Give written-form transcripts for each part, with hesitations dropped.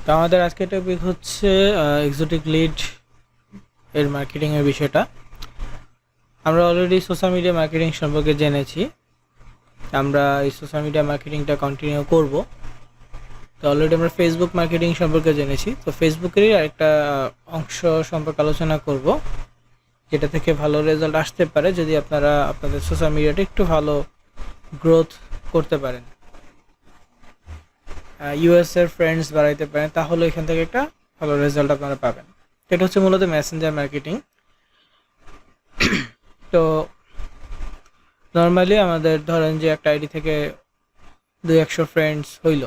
তো আমাদের আজকের টপিক হচ্ছে এক্সোটিক লিড এর মার্কেটিং এর বিষয়টা। আমরা অলরেডি সোশ্যাল মিডিয়া মার্কেটিং সম্পর্কে জেনেছি। আমরা এই সোশ্যাল মিডিয়া মার্কেটিংটা কন্টিনিউ করব। তো অলরেডি আমরা ফেসবুক মার্কেটিং সম্পর্কে জেনেছি। তো ফেসবুকেরই আরেকটা অংশ সম্পর্কে আলোচনা করব, যেটা থেকে ভালো রেজাল্ট আসতে পারে যদি আপনারা আপনাদের সোশ্যাল মিডিয়াটা একটু ভালো গ্রোথ করতে পারেন, ইউএস এর ফ্রেন্ডস বাড়াইতে পারেন, তাহলে এখান থেকে একটা ভালো রেজাল্ট আপনারা পাবেন। এটা হচ্ছে মূলত মেসেঞ্জার মার্কেটিং। তো নর্মালি আমাদের ধরেন যে একটা আইডি থেকে 200 ফ্রেন্ডস হইল,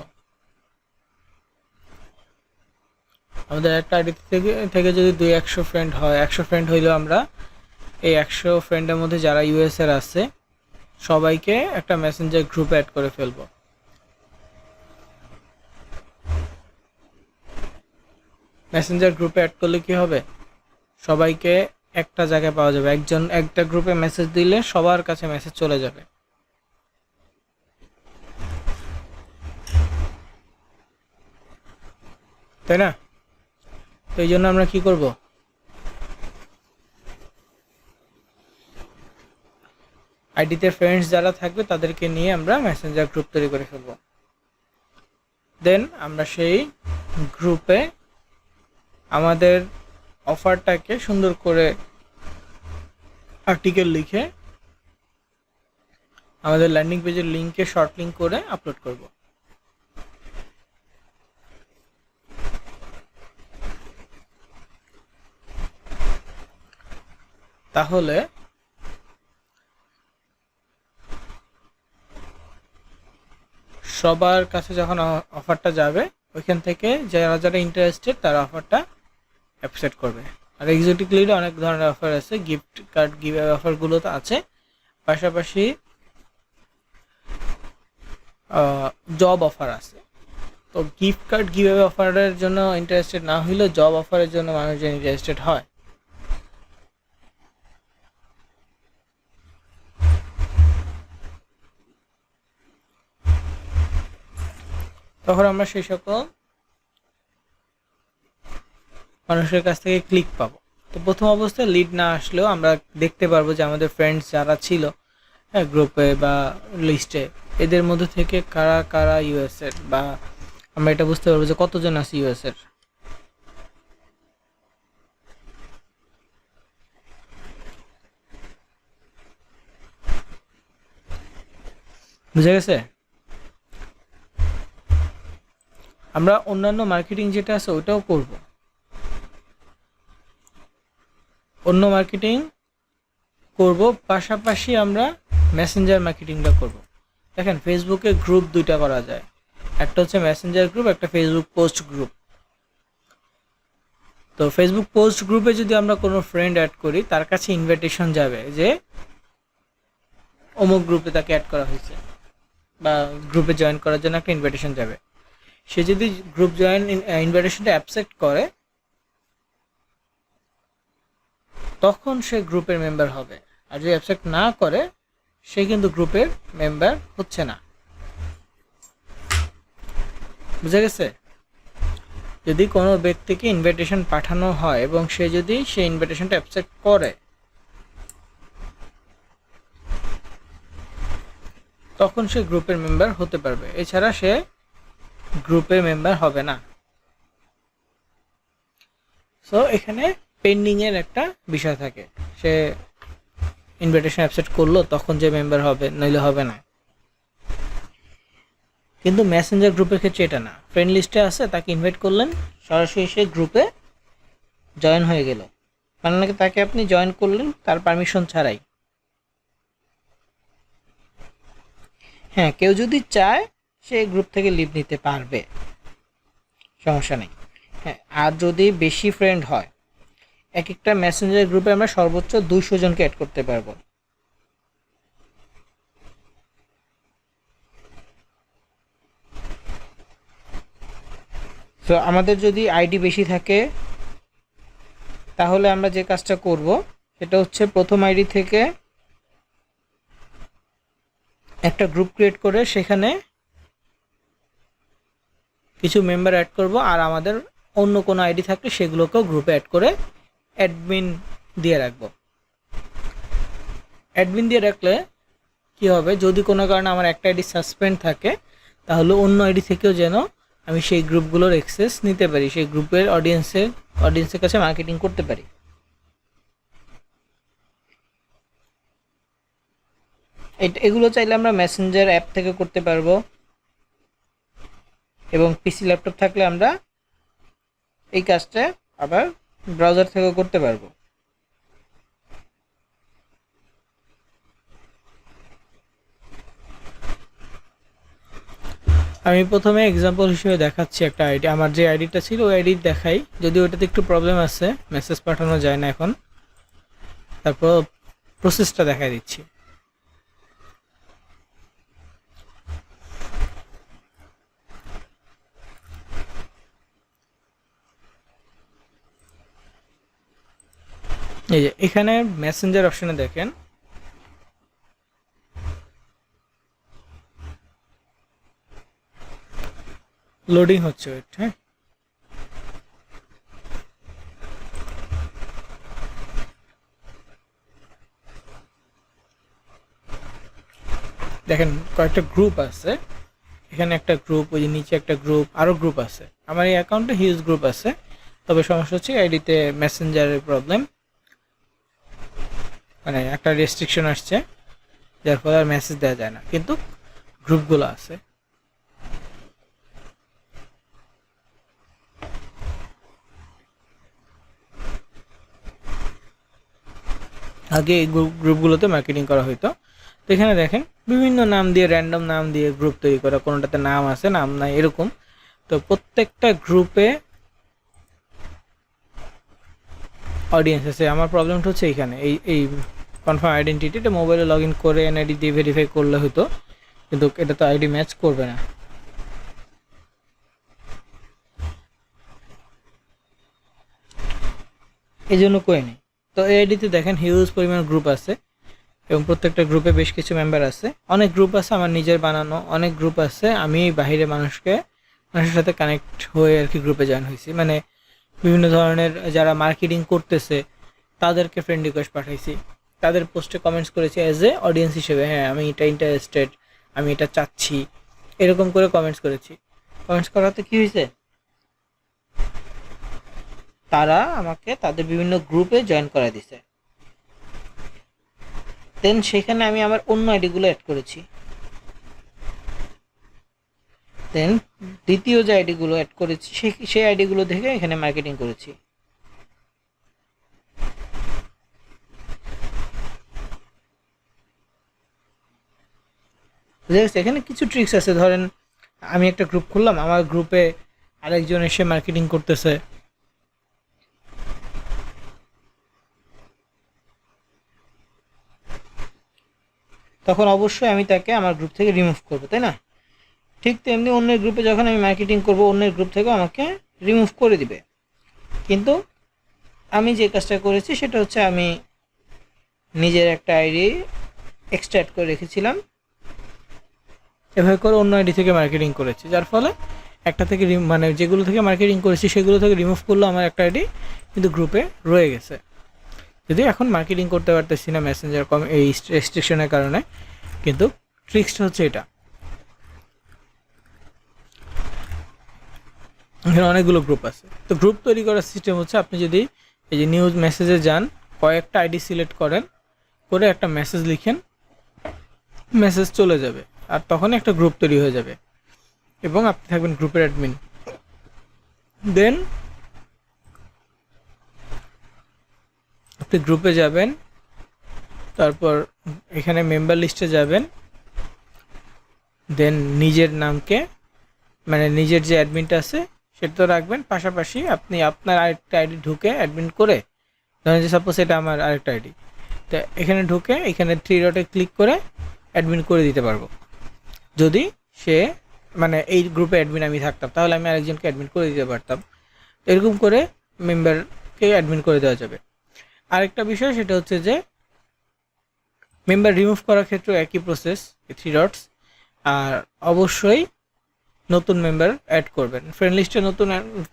আমাদের একটা আইডি থেকে যদি 200 ফ্রেন্ড হয়, 100 ফ্রেন্ড হইলো, আমরা এই 100 ফ্রেন্ডের মধ্যে যারা ইউএস এর আছে সবাইকে একটা মেসেঞ্জার গ্রুপে অ্যাড করে ফেলবো। মেসেঞ্জার গ্রুপে অ্যাড করলে কি হবে, সবাইকে একটা জায়গায় পাওয়া যাবে। একজন একটা গ্রুপে মেসেজ দিলে সবার কাছে মেসেজ চলে যাবে, তাই না? তো এই জন্য আমরা কি করব, আইডিতে ফ্রেন্ডস যারা থাকবে তাদেরকে নিয়ে আমরা মেসেঞ্জার গ্রুপ তৈরি করে ফেলব। দেন আমরা সেই গ্রুপে আমাদের অফারটাকে সুন্দর করে আর্টিকেল লিখে আমাদের ল্যান্ডিং পেজের লিঙ্কে শর্ট লিঙ্ক করে আপলোড করব। তাহলে সবার কাছে যখন অফারটা যাবে, ওইখান থেকে যারা যারা ইন্টারেস্টেড তারা অফারটা অ্যাকসেপ্ট করবে। আর এক্সোটিক লিডে অনেক ধরনের অফার আছে, গিফট কার্ড গিভঅ্যাওয়ে অফারগুলো তো আছে, পাশাপাশি জব অফার আছে। তো গিফট কার্ড গিভঅ্যাওয়ে অফারের জন্য ইন্টারেস্টেড না হইলেও জব অফারের জন্য মানুষজন ইন্টারেস্টেড হয়। তখন আমরা সেই সকল মানুষের কাছ থেকে ক্লিক পাবো। তো প্রথম অবস্থায় লিড না আসলেও আমরা দেখতে পারবো যে আমাদের ফ্রেন্ডস যারা ছিল, হ্যাঁ, গ্রুপে বা লিস্টে, এদের মধ্যে থেকে কারা কারা ইউএস এর, বা আমরা এটা বুঝতে পারবো যে কতজন আছে ইউএস এর। বুঝা গেছে? আমরা অন্যান্য মার্কেটিং যেটা আছে ওইটাও করব, অন্য মার্কেটিং করব, পাশাপাশি আমরা মেসেঞ্জার মার্কেটিংটা করব। দেখেন, ফেসবুকে গ্রুপ দুইটা করা যায়, একটা হচ্ছে মেসেঞ্জার গ্রুপ, একটা ফেসবুক পোস্ট গ্রুপ। তো ফেসবুক পোস্ট গ্রুপে যদি আমরা কোনো ফ্রেন্ড অ্যাড করি, তার কাছে ইনভাইটেশন যাবে যে অমুক গ্রুপে তাকে অ্যাড করা হয়েছে, বা গ্রুপে জয়েন করার জন্য একটা ইনভাইটেশন যাবে। সে যদি গ্রুপ জয়েন ইনভাইটেশনটা অ্যাকসেপ্ট করে, তখন সে গ্রুপের মেম্বার হবে। আর যদি অ্যাকসেপ্ট না করে, সে কিন্তু গ্রুপের মেম্বার হচ্ছে না। বুঝা গেছে? যদি কোনো ব্যক্তিকে ইনভাইটেশন পাঠানো হয় এবং সে যদি সেই ইনভাইটেশনটা অ্যাকসেপ্ট করে, তখন সে গ্রুপের মেম্বার হতে পারবে, এছাড়া সে গ্রুপের মেম্বার হবে না। সো এখানে পেন্ডিং এর একটা বিষয় থাকে, সে ইনভাইটেশন অ্যাকসেপ্ট করলো তখন যে মেম্বার হবে, নইলে হবে না। কিন্তু মেসেঞ্জার গ্রুপের ক্ষেত্রে এটা না, ফ্রেন্ড লিস্টে আছে, তাকে ইনভাইট করলেন, সরাসরি সে গ্রুপে জয়েন হয়ে গেল, মানে নাকি তাকে আপনি জয়েন করলেন তার পারমিশন ছাড়াই। হ্যাঁ, কেউ যদি চায় সে গ্রুপ থেকে লিভ নিতে পারবে, সমস্যা নেই। হ্যাঁ, আর যদি বেশি ফ্রেন্ড হয়, এক একটা মেসেঞ্জার গ্রুপে আমরা সর্বোচ্চ 200 জনকে অ্যাড করতে পারবো। তো আমাদের যদি আইডি বেশি থাকে, তাহলে আমরা যে কাজটা করব সেটা হচ্ছে প্রথম আইডি থেকে একটা গ্রুপ ক্রিয়েট করে সেখানে কিছু মেম্বার অ্যাড করব, আর আমাদের অন্য কোনো আইডি থাকলে সেগুলোকেও গ্রুপে অ্যাড করে অ্যাডমিন দিয়ে রাখবো। অ্যাডমিন দিয়ে রাখলে কি হবে, যদি কোনো কারণে আমার একটা আইডি সাসপেন্ড থাকে তাহলে অন্য আইডি থেকেও যেন আমি সেই গ্রুপগুলোর অ্যাক্সেস নিতে পারি, সেই গ্রুপের অডিয়েন্সের কাছে মার্কেটিং করতে পারি। এগুলো চাইলে আমরা মেসেঞ্জার অ্যাপ থেকে করতে পারবো, এবং পিসি ল্যাপটপ থাকলে আমরা এই কাজটা আবার ব্রাউজার থেকেও করতে পারবো। আমি প্রথমে এক্সাম্পল হিসেবে দেখাচ্ছি একটা আইডি, আমার যে আইডিটা ছিল ওই আইডি দেখাই, যদি ওইটাতে একটু প্রবলেম আছে, মেসেজ পাঠানো যায় না এখন। তারপর প্রসেসটা দেখাই দিচ্ছি। এই যে এখানে মেসেঞ্জার অপশনে দেখেন লোডিং হচ্ছে, হ্যাঁ দেখেন কয়েকটা গ্রুপ আছে, এখানে একটা গ্রুপ, ওই যে নিচে একটা গ্রুপ, আরও গ্রুপ আছে। আমার এই অ্যাকাউন্টে হিউজ গ্রুপ আছে, তবে সমস্যা হচ্ছে আইডিতে মেসেঞ্জারের প্রবলেম, মানে একটা রেস্ট্রিকশন আসছে যার ফলে আর মেসেজ দেওয়া যায় না, কিন্তু গ্রুপগুলো আছে। আগে এই গ্রুপগুলোতে মার্কেটিং করা হতো। তো এখানে দেখেন বিভিন্ন নাম দিয়ে, র্যান্ডম নাম দিয়ে গ্রুপ তৈরি করা, কোনোটাতে নাম আছে নাম নাই এরকম। তো প্রত্যেকটা গ্রুপে অডিয়েন্স আছে। আমার প্রবলেমটা হচ্ছে এইখানে এই কনফার্ম আইডেন্টিটি, এটা মোবাইলে লগ ইন করে এনআইডি দিয়ে ভেরিফাই করলে হতো, কিন্তু এটা তো আইডি ম্যাচ করবে না। এই জন্য করে নেই। তো এই আইডিতে দেখেন হিউজ পরিমাণ গ্রুপ আছে, এবং প্রত্যেকটা গ্রুপে বেশ কিছু মেম্বার আছে। অনেক গ্রুপ আছে আমার নিজের বানানো, অনেক গ্রুপ আছে আমি বাইরে মানুষের সাথে কানেক্ট হয়ে আর কি গ্রুপে জয়েন হয়েছি। মানে বিভিন্ন ধরনের যারা মার্কেটিং করতেছে তাদেরকে ফ্রেন্ড রিকোয়েস্ট পাঠাইছি, তাদের পোস্টে কমেন্টস করেছি অ্যাজ এ অডিয়েন্স হিসেবে, হ্যাঁ আমি এটা ইন্টারেস্টেড, আমি এটা চাচ্ছি, এরকম করে কমেন্টস করেছি। কমেন্টস করাতে কি হয়েছে, তারা আমাকে তাদের বিভিন্ন গ্রুপে জয়েন করা দিছে। দেন সেখানে আমি আমার অন্য আইডিগুলো অ্যাড করেছি। দেন দ্বিতীয় যে আইডিগুলো অ্যাড করেছি সেই আইডিগুলো থেকে এখানে মার্কেটিং করেছি। এখানে কিছু ট্রিক্স আছে, ধরেন আমি একটা গ্রুপ খুললাম, আমার গ্রুপে আরেকজন এসে মার্কেটিং করতেছে, তখন অবশ্যই আমি তাকে আমার গ্রুপ থেকে রিমুভ করবো, তাই না? ঠিক তেমনি অন্যের গ্রুপে যখন আমি মার্কেটিং করবো, অন্যের গ্রুপ থেকেও আমাকে রিমুভ করে দিবে। কিন্তু আমি যে কাজটা করেছি সেটা হচ্ছে আমি নিজের একটা আইডি এক্সট্রা করে রেখেছিলাম, এভাবে করে অন্য আইডি থেকে মার্কেটিং করেছি, যার ফলে একটা থেকে মানে যেগুলো থেকে মার্কেটিং করেছি সেগুলো থেকে রিমুভ করলো আমার একটা আইডি, কিন্তু গ্রুপে রয়ে গেছে। যদি এখন মার্কেটিং করতে পারতেছি না মেসেঞ্জার এই রেস্ট্রিকশনের কারণে, কিন্তু ট্রিক্সটা হচ্ছে এটা। এখানে অনেকগুলো গ্রুপ আছে। তো গ্রুপ তৈরি করার সিস্টেম হচ্ছে, আপনি যদি এই যে নিউজ মেসেজে যান, কয়েকটা আইডি সিলেক্ট করেন, করে একটা মেসেজ লিখেন, মেসেজ চলে যাবে, আর তখন একটা গ্রুপ তৈরি হয়ে যাবে এবং আপনি থাকবেন গ্রুপের অ্যাডমিন। দেন আপনি গ্রুপে যাবেন, তারপর এখানে মেম্বার লিস্টে যাবেন, দেন নিজের নামকে, মানে নিজের যে অ্যাডমিনটা আছে সেটা তো রাখবেন, পাশাপাশি আপনি আপনার আরেকটা আইডি ঢুকে অ্যাডমিন করে, ধরেন যে সাপোজ এটা আমার আরেকটা আইডি, তো এখানে ঢুকে এখানে 3 ডটে ক্লিক করে অ্যাডমিন করে দিতে পারবো। যদি সে মানে এই গ্রুপে অ্যাডমিন আমি থাকতাম তাহলে আমি আরেকজনকে অ্যাডমিন করে দিতে পারতাম। এরকম করে মেম্বারকে অ্যাডমিন করে দেওয়া যাবে। আরেকটা বিষয় সেটা হচ্ছে যে মেম্বার রিমুভ করার ক্ষেত্রেও একই প্রসেস, 3 ডটস, আর অবশ্যই নতুন মেম্বার অ্যাড করবেন। ফ্রেন্ড লিস্টে নতুন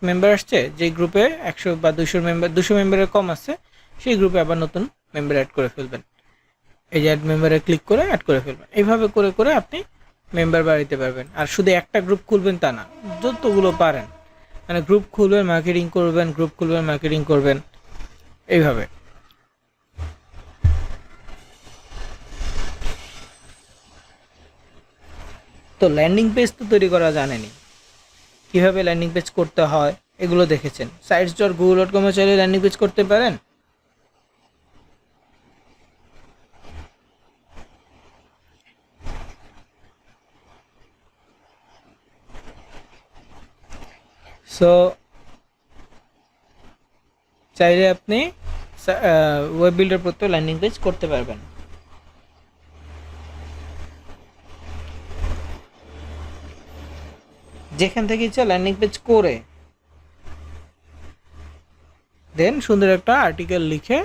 মেম্বার আসছে, যে গ্রুপে 100 বা 200 মেম্বারের কম আছে সেই গ্রুপে আবার নতুন মেম্বার অ্যাড করে ফেলবেন। এই যে অ্যাড মেম্বারে ক্লিক করে অ্যাড করে ফেলবেন। এইভাবে করে করে আপনি মেম্বার বাড়াইতে পারবেন। আর শুধু একটা গ্রুপ খুলবেন তা না, যতগুলো পারেন, মানে গ্রুপ খুলবেন মার্কেটিং করবেন, গ্রুপ খুলবেন মার্কেটিং করবেন, এইভাবে। তো ল্যান্ডিং পেজ তো তৈরি করা জানেনি, কীভাবে ল্যান্ডিং পেজ করতে হয় এগুলো দেখেছেন। sites.google.com-এ চাইলে ল্যান্ডিং পেজ করতে পারেন। সো চাইলে আপনি ওয়েব বিল্ডার প্রত্যেক ল্যান্ডিং পেজ করতে পারবেন। যেখান থেকে ইচ্ছা ল্যান্ডিং পেজ করে দেন সুন্দর একটা আর্টিকেল লিখে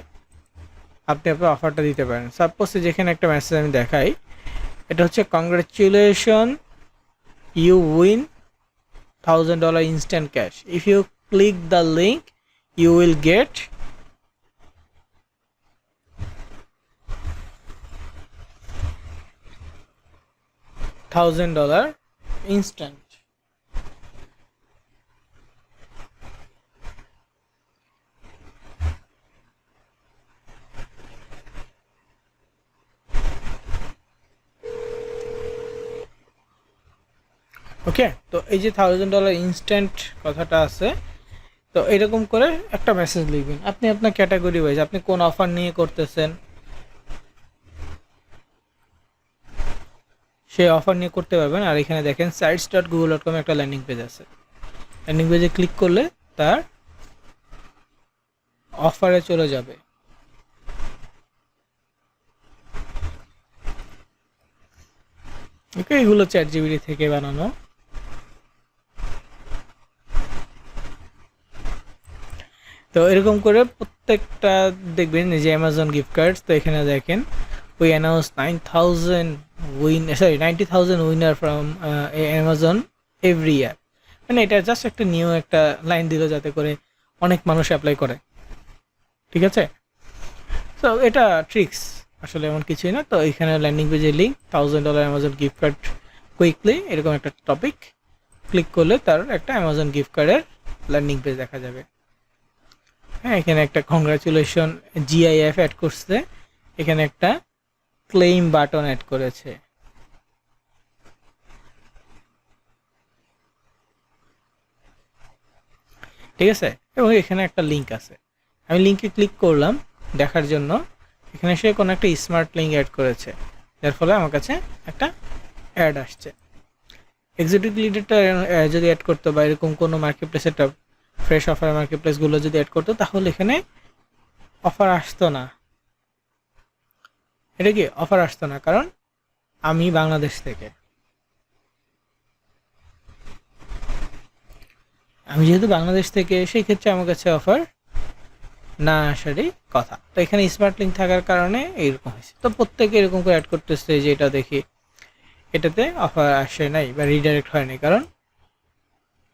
আপনি আপনার অফারটা দিতে পারেন। সাপোজ যেখানে একটা মেসেজ আমি দেখাই, এটা হচ্ছে congratulation, you win $1000 instant cash. If you click the link, you will get $1000 instant. ওকে, তো এই যে $1000 ইনস্ট্যান্ট কথাটা আছে, তো এরকম করে একটা মেসেজ লিখবেন। আপনি আপনার ক্যাটাগরি ওয়াইজ আপনি কোন অফার নিয়ে করতেছেন সেই অফার নিয়ে করতে পারবেন। আর এখানে দেখেন sites.google.com একটা ল্যান্ডিং পেজ আছে। ল্যান্ডিং পেজে ক্লিক করলে তার অফারে চলে যাবে। ওকে, এগুলো ChatGPT থেকে বানানো। তো এরকম করে প্রত্যেকটা দেখবেন যে অ্যামাজন গিফট কার্ডস। তো এখানে দেখেন we announce 90,000 winner from Amazon every year. মানে এটা জাস্ট একটা নিউ একটা লাইন দিল যাতে করে অনেক মানুষ অ্যাপ্লাই করে, ঠিক আছে। তো এটা ট্রিক্স, আসলে এমন কিছুই না। তো এখানে ল্যান্ডিং পেজের link $1000 Amazon gift card quickly, এরকম একটা টপিক ক্লিক করলে তার একটা অ্যামাজন গিফট কার্ডের ল্যান্ডিং পেজ দেখা যাবে। হ্যাঁ, এখানে একটা কংগ্রাচুলেশন GIF অ্যাড করছে, এখানে একটা ক্লেইম বাটন অ্যাড করেছে। ঠিক আছে, এবং এখানে একটা লিঙ্ক আছে। আমি লিঙ্কে ক্লিক করলাম দেখার জন্য। এখানে সে কোনো একটা স্মার্ট লিঙ্ক অ্যাড করেছে, যার ফলে আমার কাছে একটা অ্যাড আসছে। এক্সিকিউটিভ লিডারটা যদি অ্যাড করতো বা এরকম কোনো মার্কেট প্লেসের ফ্রেশ অফার মার্কেট প্লেসগুলো যদি অ্যাড করতো তাহলে এখানে অফার আসতো না। এটা কি অফার আসতো না, কারণ আমি বাংলাদেশ থেকে, আমি যেহেতু বাংলাদেশ থেকে, সেই ক্ষেত্রে আমার কাছে অফার না আসারই কথা। তো এখানে স্মার্ট লিঙ্ক থাকার কারণে এইরকম হয়েছে। তো প্রত্যেকে এরকম করে অ্যাড করতেছে যে এটা দেখি এটাতে অফার আসে নাই বা রিডাইরেক্ট হয় নাই, কারণ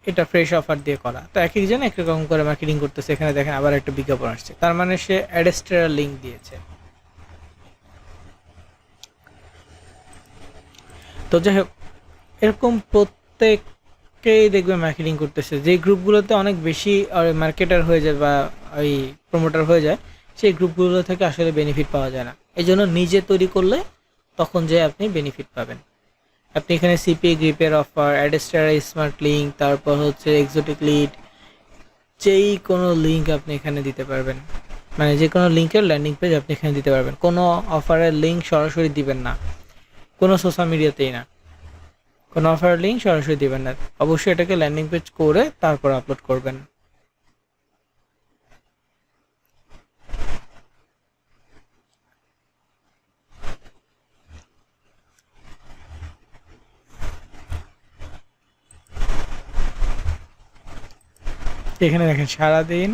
এটা ফ্রেশ অফার দিয়ে করা। তো এক একজন এক রকম করে মার্কেটিং করতেছে। এখানে দেখেন আবার একটা বিজ্ঞাপন আসছে, তার মানে সে অ্যাডেস্টার লিঙ্ক দিয়েছে। তো যাই হোক, এরকম প্রত্যেককেই দেখবে মার্কেটিং করতেছে। যে গ্রুপগুলোতে অনেক বেশি মার্কেটার হয়ে যায় বা ওই প্রমোটার হয়ে যায়, সেই গ্রুপগুলো থেকে আসলে বেনিফিট পাওয়া যায় না। এই জন্য নিজে তৈরি করলে তখন যে আপনি বেনিফিট পাবেন। আপনি এখানে সিপি গ্রিপের অফার, অ্যাডেস্টার স্মার্ট লিঙ্ক, তারপর হচ্ছে এক্সোটিক লিড, যেই কোনো লিঙ্ক আপনি এখানে দিতে পারবেন। মানে যে কোনো লিঙ্কের ল্যান্ডিং পেজ আপনি এখানে দিতে পারবেন। কোনো অফারের লিঙ্ক সরাসরি দিবেন না, কোনো সোশ্যাল মিডিয়াতেই না। কোনো অফারের লিঙ্ক সরাসরি দিবেন না, অবশ্যই এটাকে ল্যান্ডিং পেজ করে তারপর আপলোড করবেন। এখানে দেখেন সারাদিন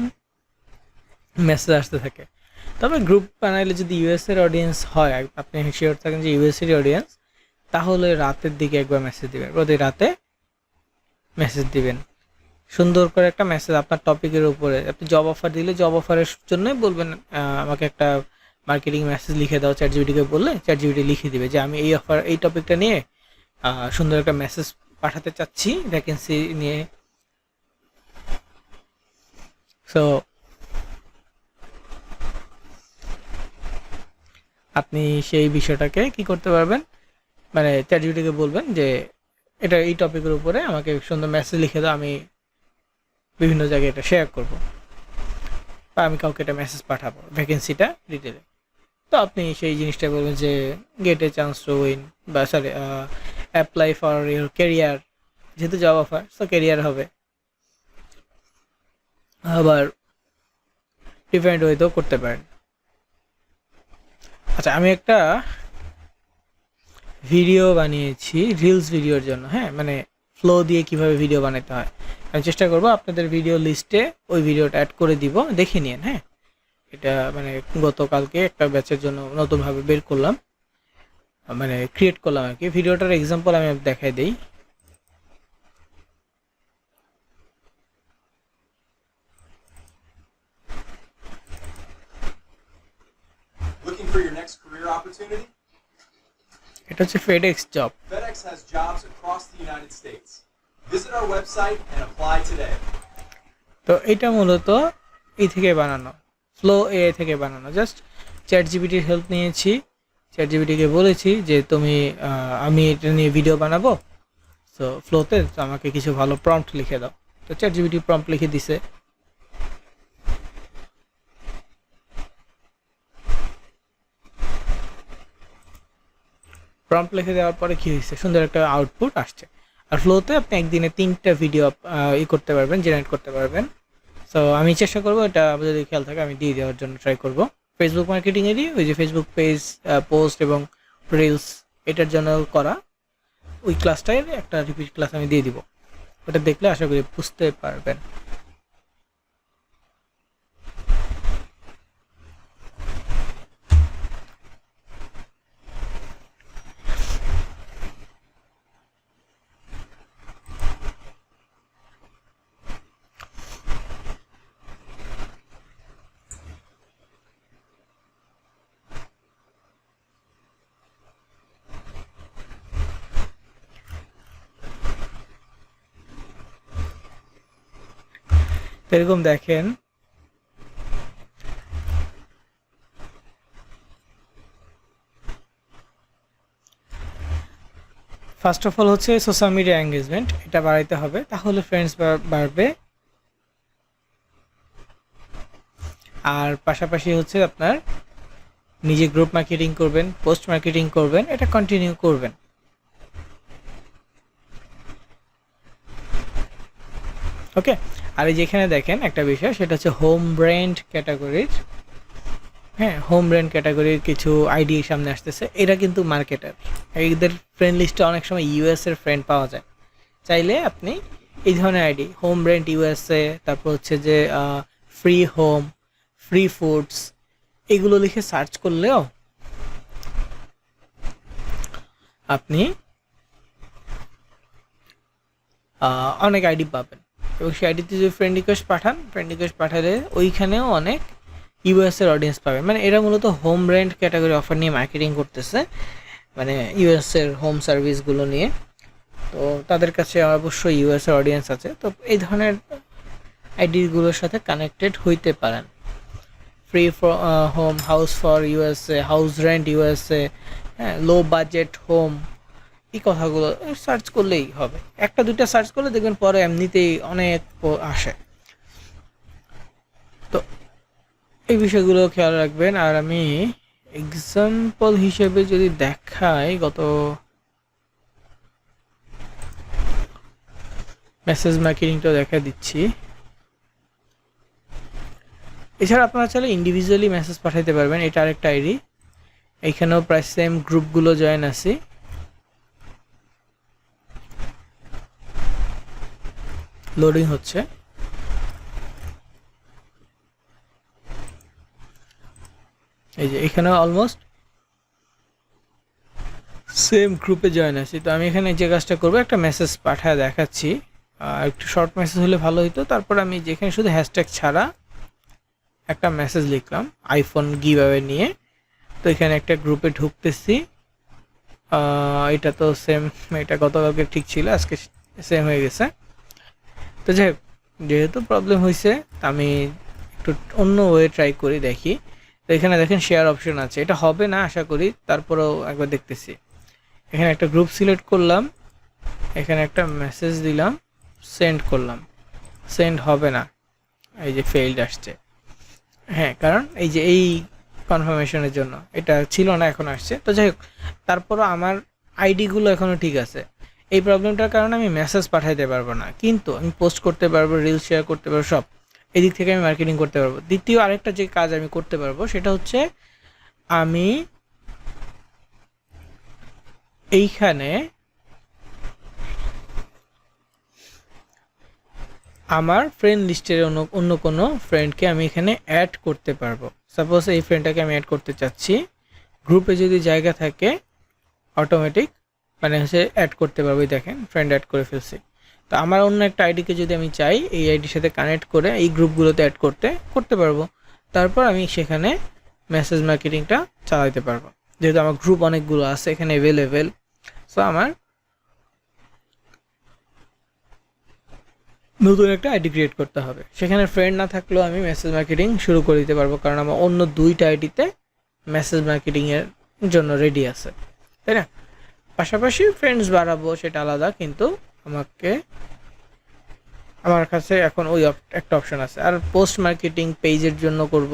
মেসেজ আসতে থাকে। তবে গ্রুপ বানাইলে যদি ইউএস এর অডিয়েন্স হয়, আপনি শিওর থাকেন যে ইউএস এর অডিয়েন্স, তাহলে রাতের দিকে একবার মেসেজ দিবেন, প্রতি রাতে মেসেজ দিবেন, সুন্দর করে একটা মেসেজ আপনার টপিকের উপরে। আপনি জব অফার দিলে জব অফারের জন্যই বলবেন আমাকে একটা মার্কেটিং মেসেজ লিখে দাও, চ্যাট জিপিটিকে বললে চ্যাট জিপিটি লিখে দিবে যে আমি এই অফার এই টপিকটা নিয়ে সুন্দর একটা মেসেজ পাঠাতে চাচ্ছি ভ্যাকেন্সি নিয়ে। সো আপনি সেই বিষয়টাকে কি করতে পারবেন, মানে চ্যাট জিপিটিকে বলবেন যে এটা এই টপিকের উপরে আমাকে সুন্দর মেসেজ লিখে দাও, আমি বিভিন্ন জায়গায় এটা শেয়ার করব, বা আমি কাউকে একটা মেসেজ পাঠাবো ভ্যাকেন্সিটা ডিটেলে। তো আপনি সেই জিনিসটা বলবেন যে get a chance to win, বা sorry apply for your career, যেহেতু জব অফার সো ক্যারিয়ার হবে। আবার ডিফারেন্ট ওয়েতেও করতে পারেন। আচ্ছা, আমি একটা ভিডিও বানিয়েছি রিলস ভিডিওর জন্য, হ্যাঁ, মানে ফ্লো দিয়ে কিভাবে ভিডিও বানাতে হয়। আমি চেষ্টা করব আপনাদের ভিডিও লিস্টে ওই ভিডিওটা অ্যাড করে দিব, দেখে নিন। হ্যাঁ, এটা মানে গতকালকে একটা ব্যাচের জন্য নতুনভাবে বের করলাম, মানে ক্রিয়েট করলাম আর কি। ভিডিওটার এক্সাম্পল আমি দেখাই দিই। Looking for your next career opportunity? এটা হচ্ছে FedEx job. FedEx has jobs across the United States. Visit our website and apply today. তো এটা মূলত এই থেকে বানানো, ফ্লো এআই থেকে বানানো। জাস্ট চ্যাট জিপিটির হেল্প নিয়েছি, চ্যাট জিপিটিকে বলেছি যে তুমি আমি এটা নিয়ে ভিডিও বানাবো, সো ফ্লোতে তো আমাকে কিছু ভালো প্রম্পট লিখে দাও। তো চ্যাট জিপিটি প্রম্পট লিখে দিছে। প্রম্পট লিখে দেওয়ার পরে কি হয়েছে, সুন্দর একটা আউটপুট আসছে। আর ফ্লোতে আপনি একদিনে 3টা ভিডিও করতে পারবেন, জেনারেট করতে পারবেন। সো আমি চেষ্টা করবো, এটা যদি খেয়াল থাকে আমি দিয়ে দেওয়ার জন্য ট্রাই করব। ফেসবুক মার্কেটিংয়েরই ওই যে ফেসবুক পেজ পোস্ট এবং রিলস, এটার জন্য করা ওই ক্লাসটার একটা রিপিট ক্লাস আমি দিয়ে দিব, ওটা দেখলে আশা করি বুঝতে পারবেন। এরকম দেখেন, ফার্স্ট অফ অল হচ্ছে সোশ্যাল মিডিয়া এঙ্গেজমেন্ট, এটা বাড়াইতে হবে, তাহলে ফ্রেন্ডস বাড়বে। আর পাশাপাশি হচ্ছে আপনার নিজে গ্রুপ মার্কেটিং করবেন, পোস্ট মার্কেটিং করবেন, এটা কন্টিনিউ করবেন। ওকে, আর এই যেখানে দেখেন একটা বিষয়, সেটা হচ্ছে হোম ব্র্যান্ড ক্যাটাগরির, হ্যাঁ, হোম ব্র্যান্ড ক্যাটাগরির কিছু আইডি সামনে আসতেছে। এরা কিন্তু মার্কেটার, এদের ফ্রেন্ড লিস্টে অনেক সময় ইউএস এর ফ্রেন্ড পাওয়া যায়। চাইলে আপনি এই ধরনের আইডি, হোম ব্র্যান্ড ইউএসএ, তারপর হচ্ছে যে ফ্রি হোম, ফ্রি ফুডস, এগুলো লিখে সার্চ করলেও আপনি অনেক আইডি পাবেন। এবং সেই আইডিতে যদি ফ্রেন্ড রিকোয়েস্ট পাঠান, ফ্রেন্ড রিকোয়েস্ট পাঠালে ওইখানেও অনেক ইউএস এর অডিয়েন্স পাবে। মানে এরা মূলত হোম ব্র্যান্ড ক্যাটাগরি অফার নিয়ে মার্কেটিং করতেছে, মানে ইউএস এর হোম সার্ভিসগুলো নিয়ে। তো তাদের কাছে অবশ্যই ইউএস এর অডিয়েন্স আছে, তো এই ধরনের আইডিগুলোর সাথে কানেক্টেড হইতে পারেন। Free home, house for USA, house rent USA, হ্যাঁ, লো বাজেট হোম, এই কথাগুলো সার্চ করলেই হবে। একটা দুইটা সার্চ করলে দেখবেন পরে এমনিতেই অনেক আসে। তো এই বিষয়গুলো খেয়াল রাখবেন। আর আমি এক্সাম্পল হিসেবে যদি দেখাই, গত মেসেজ মার্কেটিংটাও দেখা দিচ্ছি। এছাড়া আপনারা চাইলে ইন্ডিভিজুয়ালি মেসেজ পাঠাইতে পারবেন, এটা আরেকটা আইডি। এইখানেও প্রায় সেম গ্রুপগুলো জয়েন আছি। লোডিং হচ্ছে, এই যে এখানে অলমোস্ট সেম গ্রুপে জয়েন আছি। তো আমি এখানে যে কাজটা করবো, একটা মেসেজ পাঠায় দেখাচ্ছি একটু শর্ট মেসেজ হলে ভালো হতো। তারপর আমি যেখানে শুধু হ্যাশট্যাগ ছাড়া একটা মেসেজ লিখলাম আইফোন গিভঅ্যাওয়ে নিয়ে। তো এখানে একটা গ্রুপে ঢুকতেছি। এটা তো সেম, এটা গতকালকে ঠিক ছিল, আজকে সেম হয়ে গেছে। তো যাই হোক, যেহেতু প্রবলেম হয়েছে আমি একটু অন্য ওয়ে ট্রাই করি, দেখি। তো এখানে দেখেন শেয়ার অপশন আছে, এটা হবে না আশা করি, তারপরেও একবার দেখতেছি। এখানে একটা গ্রুপ সিলেক্ট করলাম, এখানে একটা মেসেজ দিলাম, সেন্ড করলাম, সেন্ড হবে না, এই যে ফেইল্ড আসছে। হ্যাঁ, কারণ এই যে এই কনফার্মেশনের জন্য এটা ছিল না, এখন আসছে। তো যাই হোক, তারপরও আমার আইডিগুলো এখনও ঠিক আছে। এই প্রবলেমটার কারণে আমি মেসেজ পাঠাইতে পারবো না, কিন্তু আমি পোস্ট করতে পারবো, রিল শেয়ার করতে পারবো, সব এদিক থেকে আমি মার্কেটিং করতে পারবো। দ্বিতীয় আরেকটা যে কাজ আমি করতে পারবো সেটা হচ্ছে আমি এইখানে আমার ফ্রেন্ড লিস্টের অন্য কোনো ফ্রেন্ডকে আমি এখানে অ্যাড করতে পারবো। সাপোজ এই ফ্রেন্ডটাকে আমি অ্যাড করতে চাচ্ছি, গ্রুপে যদি জায়গা থাকে অটোমেটিক মানে হচ্ছে অ্যাড করতে পারবো। দেখেন ফ্রেন্ড অ্যাড করে ফেলছি। তো আমার অন্য একটা আইডিকে যদি আমি চাই এই আইডির সাথে কানেক্ট করে এই গ্রুপগুলোতে অ্যাড করতে পারবো। তারপর আমি সেখানে মেসেজ মার্কেটিংটা চালাতে পারবো, যেহেতু আমার গ্রুপ অনেকগুলো আছে এখানে অ্যাভেলেবেল। সো আমার নতুন একটা আইডি ক্রিয়েট করতে হবে, সেখানে ফ্রেন্ড না থাকলেও আমি মেসেজ মার্কেটিং শুরু করে দিতে পারবো, কারণ আমার অন্য দুইটা আইডিতে মেসেজ মার্কেটিংয়ের জন্য রেডি আছে, তাই না? পাশাপাশি ফ্রেন্ডস বাড়াবো সেটা আলাদা, কিন্তু আমার কাছে এখন ওই একটা অপশন আছে। আর পোস্ট মার্কেটিং পেজের জন্য করব,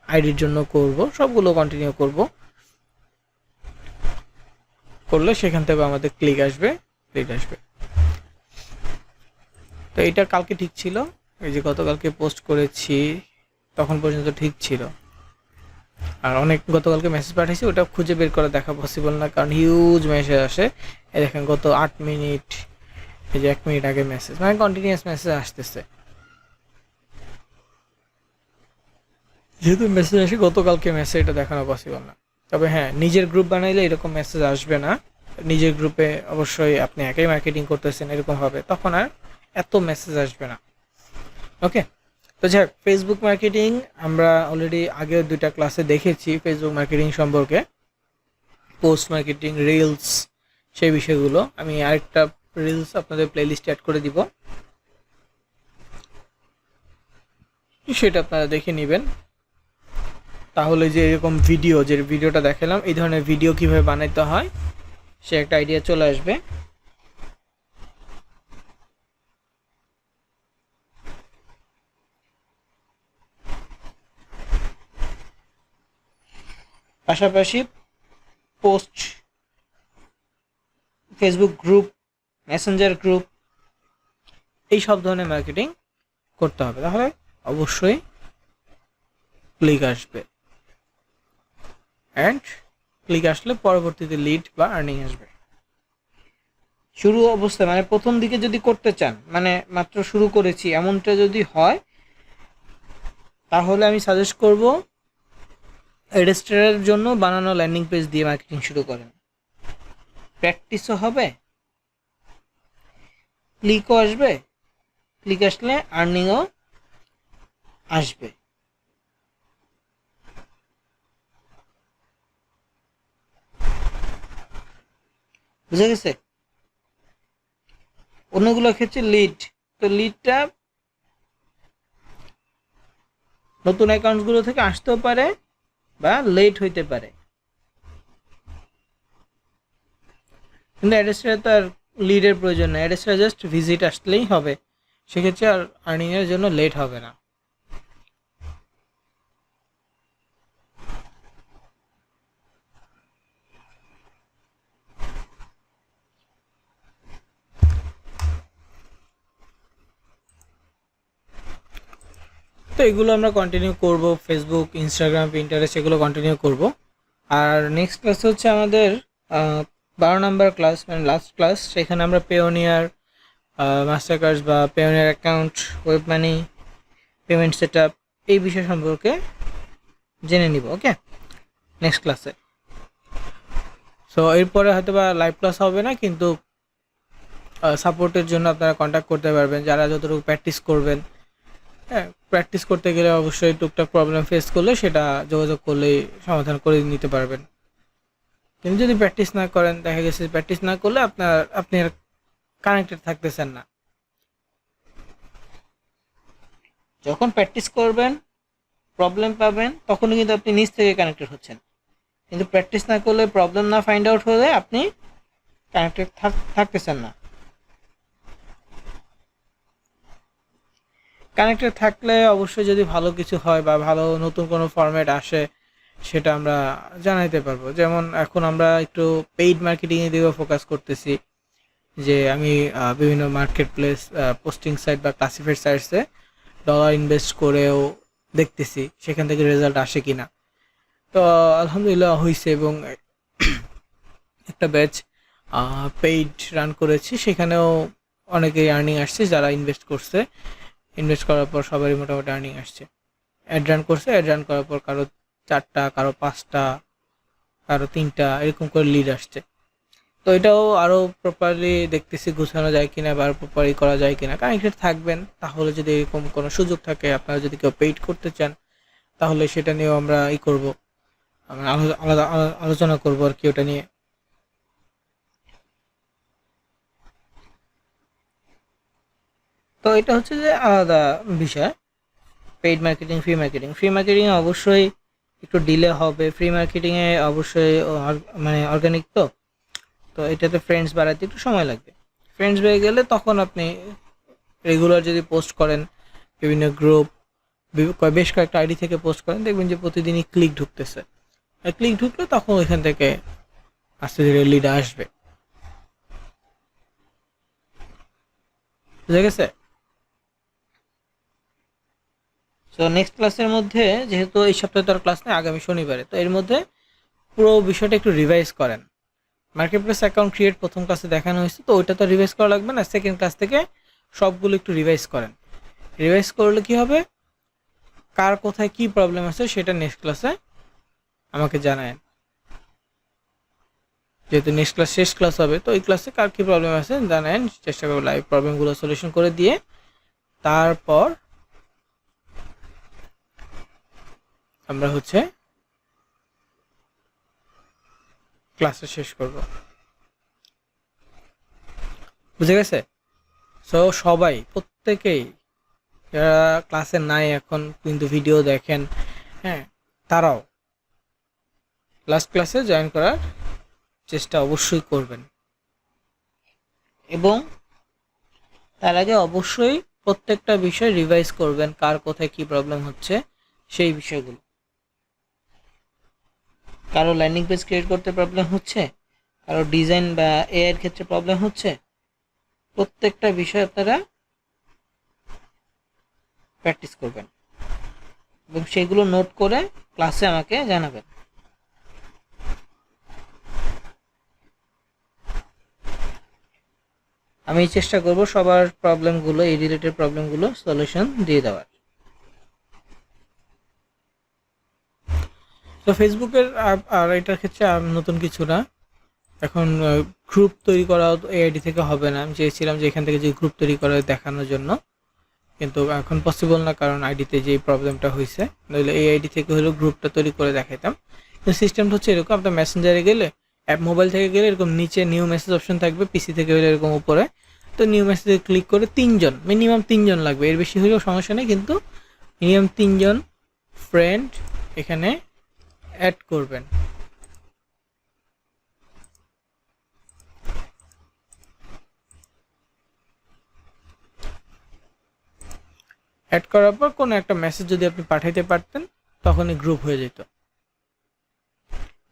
আইডির জন্য করব, সবগুলো কন্টিনিউ করলে সেখান থেকে আমাদের ক্লিক আসবে। তো এটা কালকে ঠিক ছিল, এই যে গতকালকে পোস্ট করেছি তখন পর্যন্ত ঠিক ছিল। আর অনেক গতকালকে মেসেজ পাঠিয়েছি, ওটা খুঁজে বের করে দেখা পসিবল না, কারণ হিউজ মেসেজ আসে। এই দেখেন গত 8 মিনিট, এই যে 1 মিনিট আগে মেসেজ, মানে কন্টিনিউয়াস মেসেজ আসতেছে। যেহেতু মেসেজ আসে গতকালকে মেসেজ, এটা দেখানো পসিবল না। তবে হ্যাঁ, নিজের গ্রুপ বানাইলে এরকম মেসেজ আসবে না। নিজের গ্রুপে অবশ্যই আপনি একাই মার্কেটিং করতেছেন এরকম হবে, তখন আর এত মেসেজ আসবে না। ওকে, তো যাই হোক, ফেসবুক মার্কেটিং আমরা অলরেডি আগেও 2টা ক্লাসে দেখেছি ফেসবুক মার্কেটিং সম্পর্কে, পোস্ট মার্কেটিং, রিলস, সেই বিষয়গুলো। আমি আরেকটা রিলস আপনাদের প্লেলিস্টে অ্যাড করে দিব, সেটা আপনারা দেখে নেবেন। তাহলে যে এরকম যে ভিডিওটা দেখালাম, এই ধরনের ভিডিও কিভাবে বানাইতে হয় সে একটা আইডিয়া চলে আসবে। পাশাপাশি post, Facebook group, Messenger group, এই সব ধরনের মার্কেটিং করতে হবে, তাহলে অবশ্যই ক্লিক আসবে। অ্যান্ড ক্লিক আসলে পরবর্তীতে লিড বা আর্নিং আসবে। শুরু অবস্থায় মানে প্রথম দিকে যদি করতে চান, মানে মাত্র শুরু করেছি এমনটা যদি হয়, তাহলে আমি সাজেস্ট করব রেজিস্ট্রারের জন্য বানানো ল্যান্ডিং পেজ দিয়ে মার্কেটিং শুরু করেন। প্র্যাকটিসও হবে, ক্লিকও আসবে, ক্লিক আসলে আর্নিংও আসবে। বুঝা গেছে? অন্যগুলোর ক্ষেত্রে লিড, তো লিডটা নতুন অ্যাকাউন্টগুলো থেকে আসতেও পারে বা লেট হইতে পারে, কিন্তু অ্যাড্রেসটা তো আর লিডের প্রয়োজন নেই, অ্যাড্রেসটা জাস্ট ভিজিট আসলেই হবে, সেক্ষেত্রে আর আর্নিংয়ের জন্য লেট হবে না। তো এগুলো আমরা কন্টিনিউ করব, ফেসবুক, ইনস্টাগ্রাম, পিন্টারেস্ট, এগুলো কন্টিনিউ করব। আর নেক্সট ক্লাস হচ্ছে আমাদের 12 নম্বর ক্লাস, মানে লাস্ট ক্লাস। সেখানে আমরা পেওনিয়ার, মাস্টার কার্ডস বা Payoneer account, web money, payment set up, এই বিষয় সম্পর্কে জেনে নিব। ওকে, নেক্সট ক্লাসে। সো এরপরে হয়তো বা লাইভ ক্লাস হবে না, কিন্তু সাপোর্টের জন্য আপনারা কন্ট্যাক্ট করতে পারবেন, যারা যতটুকু প্র্যাকটিস করবেন। হ্যাঁ, প্র্যাকটিস করতে গেলে অবশ্যই টুকটাক প্রবলেম ফেস করলে সেটা যোগাযোগ করলেই সমাধান করে নিতে পারবেন। কিন্তু যদি প্র্যাকটিস না করেন, দেখা গেছে প্র্যাকটিস না করলে আপনি আর কানেক্টেড থাকতেছেন না। যখন প্র্যাকটিস করবেন, প্রবলেম পাবেন, তখনই কিন্তু আপনি নিজ থেকে কানেক্টেড হচ্ছেন। কিন্তু প্র্যাকটিস না করলে, প্রবলেম না ফাইন্ড আউট হলে আপনি কানেক্টেড থাকতেছেন না। কানেক্টেড থাকলে অবশ্যই যদি ভালো কিছু হয় বা ভালো নতুন কোনো ফরম্যাট আসে, সেটা আমরা জানাইতে পারবো। যেমন এখন আমরা একটু পেইড মার্কেটিংয়ের দিকে ফোকাস করতেছি, যে আমি বিভিন্ন মার্কেট প্লেস, পোস্টিং সাইট বা ক্লাসিফাইড সাইটসে ডলার ইনভেস্ট করেও দেখতেছি সেখান থেকে রেজাল্ট আসে কিনা। তো আলহামদুলিল্লাহ হয়েছে, এবং একটা ব্যাচ পেইড রান করেছি, সেখানেও অনেকেই আর্নিং আসছে যারা ইনভেস্ট করছে। ইনভেস্ট করার পর সবারই মোটামুটি আর্নিং আসছে। অ্যাড রান করছে, অ্যাড রান করার পর কারো 4টা, কারো 5টা, কারো 3টা, এরকম করে লিড আসছে। তো এটাও আরও প্রপারলি দেখতেছি গুছানো যায় কিনা বা প্রপারলি করা যায় কিনা। কানেক্টেড থাকবেন, তাহলে যদি এরকম কোনো সুযোগ থাকে, আপনারা যদি কেউ পেইড করতে চান, তাহলে সেটা নিয়েও আমরা করবো, আমরা আলাদা আলোচনা করবো আর কি ওটা নিয়ে। তো এটা হচ্ছে যে আলাদা বিষয়, paid marketing, free marketing. Free মার্কেটিংয়ে অবশ্যই একটু ডিলে হবে, ফ্রি মার্কেটিংয়ে অবশ্যই মানে অর্গানিক তো এটাতে ফ্রেন্ডস বাড়াতে একটু সময় লাগবে। ফ্রেন্ডস বেড়ে গেলে তখন আপনি রেগুলার যদি পোস্ট করেন, বিভিন্ন গ্রুপ, বেশ কয়েকটা আইডি থেকে পোস্ট করেন, দেখবেন যে প্রতিদিনই ক্লিক ঢুকতেছে। আর ক্লিক ঢুকলে তখন ওইখান থেকে আস্তে ধীরে লিড আসবে। বুঝে গেছে? সো নেক্সট ক্লাসের মধ্যে, যেহেতু এই সপ্তাহে তো আর ক্লাস নেই, আগামী শনিবারে, তো এর মধ্যে পুরো বিষয়টা একটু রিভাইজ করেন। মার্কেট প্লেস অ্যাকাউন্ট ক্রিয়েট প্রথম ক্লাসে দেখানো হয়েছে, তো ওইটা তো রিভাইজ করা লাগবে না। সেকেন্ড ক্লাস থেকে সবগুলো একটু রিভাইজ করেন। রিভাইজ করলে কি হবে, কার কোথায় কি প্রবলেম আছে সেটা নেক্সট ক্লাসে আমাকে জানায়েন। যেহেতু নেক্সট ক্লাস শেষ ক্লাস হবে, তো এই ক্লাসে কার কি প্রবলেম আছে জানায়েন, চেষ্টা করবো লাইভ প্রবলেমগুলো সলিউশন করে দিয়ে তারপর আমরা হচ্ছে ক্লাসে শেষ করব। বুঝে গেছে? সো সবাই, প্রত্যেকেই যারা ক্লাসে নাই এখন কিন্তু ভিডিও দেখেন, হ্যাঁ, তারাও লাস্ট ক্লাসে জয়েন করার চেষ্টা অবশ্যই করবেন। এবং তার আগে অবশ্যই প্রত্যেকটা বিষয় রিভাইজ করবেন, কার কোথায় কি প্রবলেম হচ্ছে সেই বিষয়গুলো। কারো ল্যান্ডিং পেজ ক্রিয়েট করতে প্রবলেম হচ্ছে, কারো ডিজাইন বা এআই এর ক্ষেত্রে প্রবলেম হচ্ছে, প্রত্যেকটা বিষয় আপনারা প্র্যাকটিস করবেন এবং সেগুলো নোট করে ক্লাসে আমাকে জানাবেন। আমি চেষ্টা করব সবার প্রবলেমগুলো, এই রিলেটেড প্রবলেমগুলো সলিউশন দিয়ে দেওয়ার। তো ফেসবুকের আর এটার ক্ষেত্রে নতুন কিছু না, এখন গ্রুপ তৈরি করা এআইডি থেকে হবে না। আমি চেয়েছিলাম যে এখান থেকে যে গ্রুপ তৈরি করে দেখানোর জন্য, কিন্তু এখন পসিবল না, কারণ আইডিতে যে প্রবলেমটা হয়েছে। নইলে এই আইডি থেকে হলেও গ্রুপটা তৈরি করে দেখাইতাম। কিন্তু সিস্টেমটা হচ্ছে এরকম, আপনার মেসেঞ্জারে গেলে, অ্যাপ মোবাইল থেকে গেলে এরকম নিচে নিউ মেসেজ অপশন থাকবে, পিসি থেকে হলে এরকম উপরে। তো নিউ মেসেজে ক্লিক করে 3জন, মিনিমাম 3জন লাগবে, এর বেশি হলেও সমস্যা নেই, কিন্তু মিনিমাম 3জন ফ্রেন্ড এখানে অ্যাড করবেন। অ্যাড করার পর কোনো একটা মেসেজ যদি আপনি পাঠাইতে পারতেন, তখনই গ্রুপ হয়ে যেত।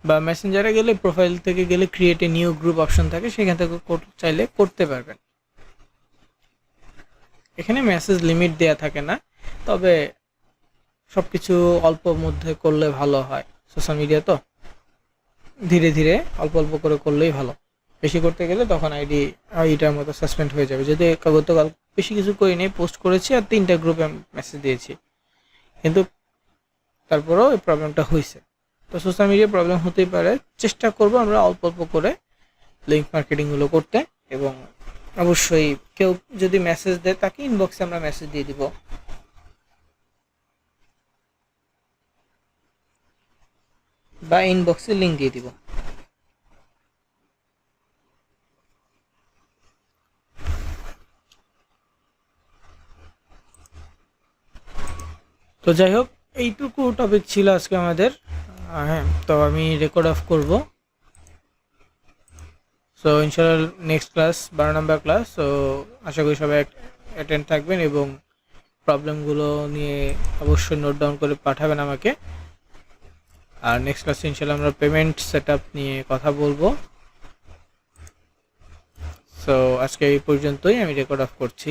বা মেসেঞ্জারে গেলে প্রোফাইল থেকে গেলে create a new group option থাকে, সেখান থেকে চাইলে করতে পারবেন। এখানে মেসেজ লিমিট দেয়া থাকে না, তবে সবকিছু অল্প মধ্যে করলে ভালো হয়। সোশ্যাল মিডিয়া তো ধীরে ধীরে অল্প অল্প করে করলেই ভালো। বেশি করতে গেলে তখন আইডিটার মতো সাসপেন্ড হয়ে যাবে। যদি গতকাল বেশি কিছু করিনি, পোস্ট করেছি আর 3টা গ্রুপে মেসেজ দিয়েছি, কিন্তু তারপরেও এই প্রবলেমটা হয়েছে। তো সোশ্যাল মিডিয়া প্রবলেম হতেই পারে, চেষ্টা করব আমরা অল্প অল্প করে লিঙ্ক মার্কেটিংগুলো করতে এবং অবশ্যই কেউ যদি মেসেজ দেয় তাকে ইনবক্সে আমরা মেসেজ দিয়ে দিব। বা ইনবক্সে লিংক দিয়ে দিব। তো যাই হোক, এইটুকু টপিক ছিল আজকে আমাদের। হ্যাঁ, তো আমি রেকর্ড অফ করব। সো ইনশাআল্লাহ নেক্সট ক্লাস 12 নম্বর ক্লাস। সো আশা করি সবাই অ্যাটেন্ড থাকবেন এবং প্রবলেমগুলো নিয়ে অবশ্যই নোট ডাউন করে পাঠাবেন আমাকে। আর নেক্সট ক্লাসে ইনশাআল্লাহ আমরা পেমেন্ট সেটআপ নিয়ে কথা বলবো। সো আজকে এই পর্যন্তই, আমি রেকর্ড অফ করছি।